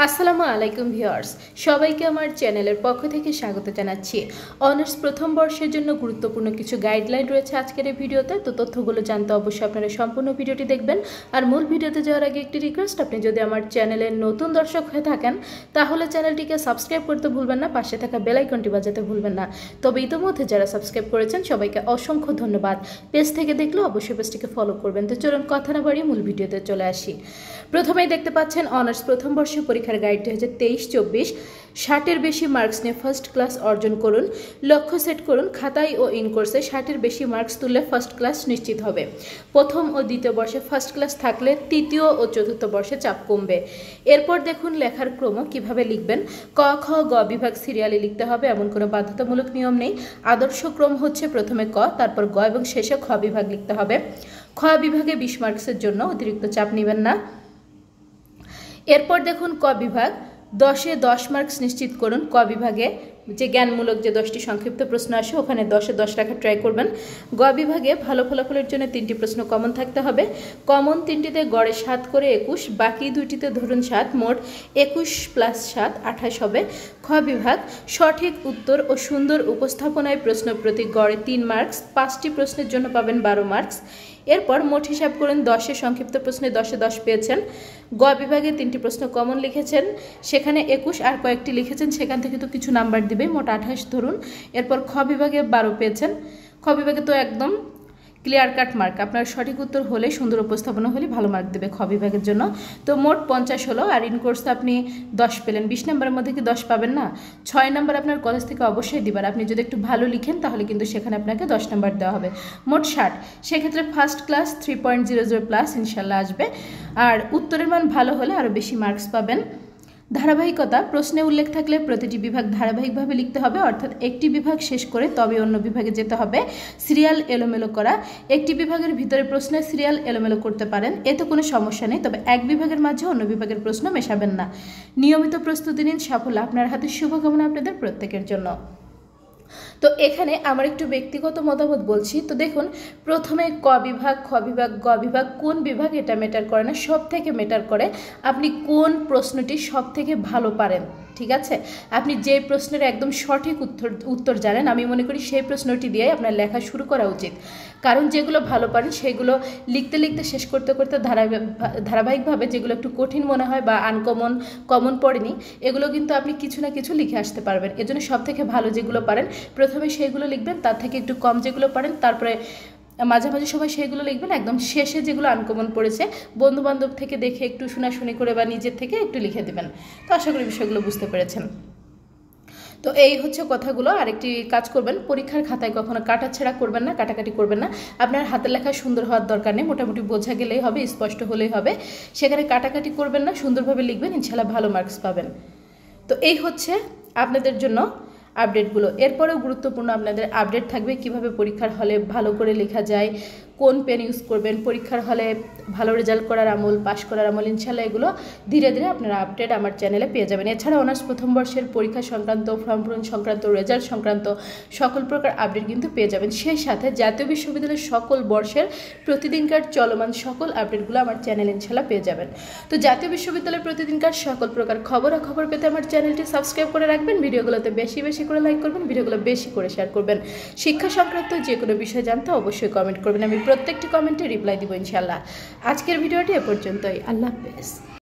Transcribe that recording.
আসসালামু আলাইকুম ভিউয়ার্স, সবাইকে আমার চ্যানেলের পক্ষ থেকে স্বাগত জানাচ্ছি। অনার্স প্রথম বর্ষের জন্য গুরুত্বপূর্ণ কিছু গাইডলাইন রয়েছে আজকের এই ভিডিওতে। তো তথ্যগুলো জানতে অবশ্যই আপনারা সম্পূর্ণ ভিডিওটি দেখবেন। আর মূল ভিডিওতে যাওয়ার আগে একটি রিকোয়েস্ট, আপনি যদি আমার চ্যানেলের নতুন দর্শক হয়ে থাকেন তাহলে চ্যানেলটিকে সাবস্ক্রাইব করতে ভুলবেন না, পাশে থাকা বেল আইকনটি বাজাতে ভুলবেন না। তবে ইতিমধ্যে যারা সাবস্ক্রাইব করেছেন সবাইকে অসংখ্য ধন্যবাদ। পেজ থেকে দেখলে অবশ্যই পেজটিকে ফলো করবেন। তো চলুন কথা না বাড়িয়ে মূল ভিডিওতে চলে আসি। প্রথমেই দেখতে পাচ্ছেন অনার্স প্রথম বর্ষের পরীক্ষার গাইড 2023-24। 60-এর বেশি মার্কস নিয়ে ফার্স্ট ক্লাস অর্জন করুন। লক্ষ্য সেট করুন, খাতায় ও ইন কোর্সে 60-এর বেশি মার্কস তুললে ফার্স্ট ক্লাস নিশ্চিত হবে। প্রথম ও দ্বিতীয় বর্ষে ফার্স্ট ক্লাস থাকলে তৃতীয় ও চতুর্থ বর্ষে চাপ কমবে। এরপর দেখুন লেখার ক্রম কিভাবে লিখবেন। ক, খ, গ বিভাগ সিরিয়ালে লিখতে হবে, এমন কোনো বাধ্যতামূলক নিয়ম নেই। আদর্শ ক্রম হচ্ছে প্রথমে ক, তারপর গ এবং শেষে খ বিভাগ লিখতে হবে। খ বিভাগে 20 মার্কসের জন্য অতিরিক্ত চাপ নেবেন না। এরপর দেখুন ক বিভাগ, 10-এ 10 মার্কস নিশ্চিত করুন। ক বিভাগে যে জ্ঞানমূলক যে 10টি সংক্ষিপ্ত প্রশ্ন আসে ওখানে 10-এ 10 রাখার ট্রাই করবেন। গ বিভাগে ভালো ফলাফলের জন্য 3টি প্রশ্ন কমন থাকতে হবে। কমন 3টিতে গড়ে 7 করে 21, বাকি 2টিতে ধরুন 7, মোট 21 + 7 28 হবে। খ বিভাগ, সঠিক উত্তর ও সুন্দর উপস্থাপনায় প্রশ্ন প্রতি গড়ে 3 মার্কস, 5টি প্রশ্নের জন্য পাবেন 12 মার্কস। এরপর মোট হিসাব করুন, 10-এ সংক্ষিপ্ত প্রশ্নে 10-এ 10 পেয়েছেন। গ বিভাগে 3টি প্রশ্ন কমন লিখেছেন, সেখানে 21 আর কয়েকটি লিখেছেন, সেখান থেকে তো কিছু নাম্বার দিবে, মোট 28 ধরুন। এরপর খ বিভাগে 12 পেয়েছেন। খ বিভাগে তো একদম ক্লিয়ার কাট মার্ক, আপনার সঠিক উত্তর হলে, সুন্দর উপস্থাপনা হলে ভালো মার্ক দেবে খ বিভাগের জন্য। তো মোট 50 হলো। আর ইন কোর্সে আপনি 10 পেলেন, 20 নম্বরের মধ্যে কি 10 পাবেন না? 6 নম্বর আপনার কলেজ থেকে অবশ্যই দিবার। আপনি যদি একটু ভালো লিখেন তাহলে কিন্তু সেখানে আপনাকে 10 নম্বর দেওয়া হবে। মোট 60, সেক্ষেত্রে ফার্স্ট ক্লাস 3.00+ ইনশাল্লাহ আসবে। আর উত্তরের মান ভালো হলে আরও বেশি মার্কস পাবেন। ধারাবাহিকতা, প্রশ্নে উল্লেখ থাকলে প্রতিটি বিভাগ ধারাবাহিকভাবে লিখতে হবে, অর্থাৎ একটি বিভাগ শেষ করে তবে অন্য বিভাগে যেতে হবে। সিরিয়াল এলোমেলো করা, একটি বিভাগের ভিতরে প্রশ্নের সিরিয়াল এলোমেলো করতে পারেন, এতে কোনো সমস্যা নেই, তবে এক বিভাগের মাঝে অন্য বিভাগের প্রশ্ন মেশাবেন না। নিয়মিত প্রস্তুতি নিন, সাফল্য আপনার হাতে। শুভকামনা আপনাদের প্রত্যেকের জন্য। তো এখানে আমার একটু ব্যক্তিগত মতামত বলছি। তো দেখুন, প্রথমে ক বিভাগ, খ বিভাগ, গ বিভাগ, কোন বিভাগ এটা ম্যাটার করে না, সব থেকে ম্যাটার করে আপনি কোন প্রশ্নটি সব থেকে ভালো পারেন। ঠিক আছে, আপনি যে প্রশ্নের একদম সঠিক উত্তর জানেন, আমি মনে করি সেই প্রশ্নটি দিয়ে আপনার লেখা শুরু করা উচিত। কারণ যেগুলো ভালো পারেন সেগুলো লিখতে লিখতে শেষ করতে করতে ধারাবাহিকভাবে যেগুলো একটু কঠিন মনে হয় বা কমন পড়েনি, এগুলো কিন্তু আপনি কিছু না কিছু লিখে আসতে পারবেন। এজন্য সব থেকে ভালো যেগুলো পারেন প্রথমে সেইগুলো লিখবেন, তার থেকে একটু কম যেগুলো পারেন তারপরে মাঝামাঝি সময় সেইগুলো লিখবেন, একদম শেষে যেগুলো আনকমন পড়েছে বন্ধুবান্ধব থেকে দেখে একটু শোনাশুনি করে বা নিজের থেকে একটু লিখে দেবেন। তো আশা করি বিষয়গুলো বুঝতে পেরেছেন। তো এই হচ্ছে কথাগুলো। আরেকটি কাজ করবেন, পরীক্ষার খাতায় কখনো কাটাছেঁড়া করবেন না, কাটাকাটি করবেন না। আপনার হাতের লেখা সুন্দর হওয়ার দরকার নেই, মোটামুটি বোঝা গেলেই হবে, স্পষ্ট হলেই হবে। সেখানে কাটাকাটি করবেন না, সুন্দরভাবে লিখবেন, ইনশাল্লাহ ভালো মার্কস পাবেন। তো এই হচ্ছে আপনাদের জন্য আপডেটগুলো। এরপরেও গুরুত্বপূর্ণ আপনাদের আপডেট থাকবে, কিভাবে পরীক্ষার হলে ভালো করে লেখা যায়, কোন পেন ইউজ করবেন, পরীক্ষার হলে ভালো রেজাল্ট করার আমল, পাশ করার আমল, ইনশাল্লাহ এগুলো ধীরে ধীরে আপনারা আপডেট আমার চ্যানেলে পেয়ে যাবেন। এছাড়া অনার্স প্রথম বর্ষের পরীক্ষা সংক্রান্ত, ফর্ম পূরণ সংক্রান্ত, রেজাল্ট সংক্রান্ত সকল প্রকার আপডেট কিন্তু পেয়ে যাবেন। সেই সাথে জাতীয় বিশ্ববিদ্যালয়ের সকল বর্ষের প্রতিদিনকার চলমান সকল আপডেটগুলো আমার চ্যানেলে ইনশাল্লাহ পেয়ে যাবেন। তো জাতীয় বিশ্ববিদ্যালয়ের প্রতিদিনকার সকল প্রকার খবর পেতে আমার চ্যানেলটি সাবস্ক্রাইব করে রাখবেন। ভিডিওগুলোতে বেশি বেশি করে লাইক করবেন, ভিডিওগুলো বেশি করে শেয়ার করবেন। শিক্ষা সংক্রান্ত যে কোনো বিষয় জানতে অবশ্যই কমেন্ট করবেন, আমি প্রত্যেকটি কমেন্টে রিপ্লাই দিব ইনশাল্লাহ। আজকের ভিডিওটি এ পর্যন্তই। আল্লাহ হাফেজ।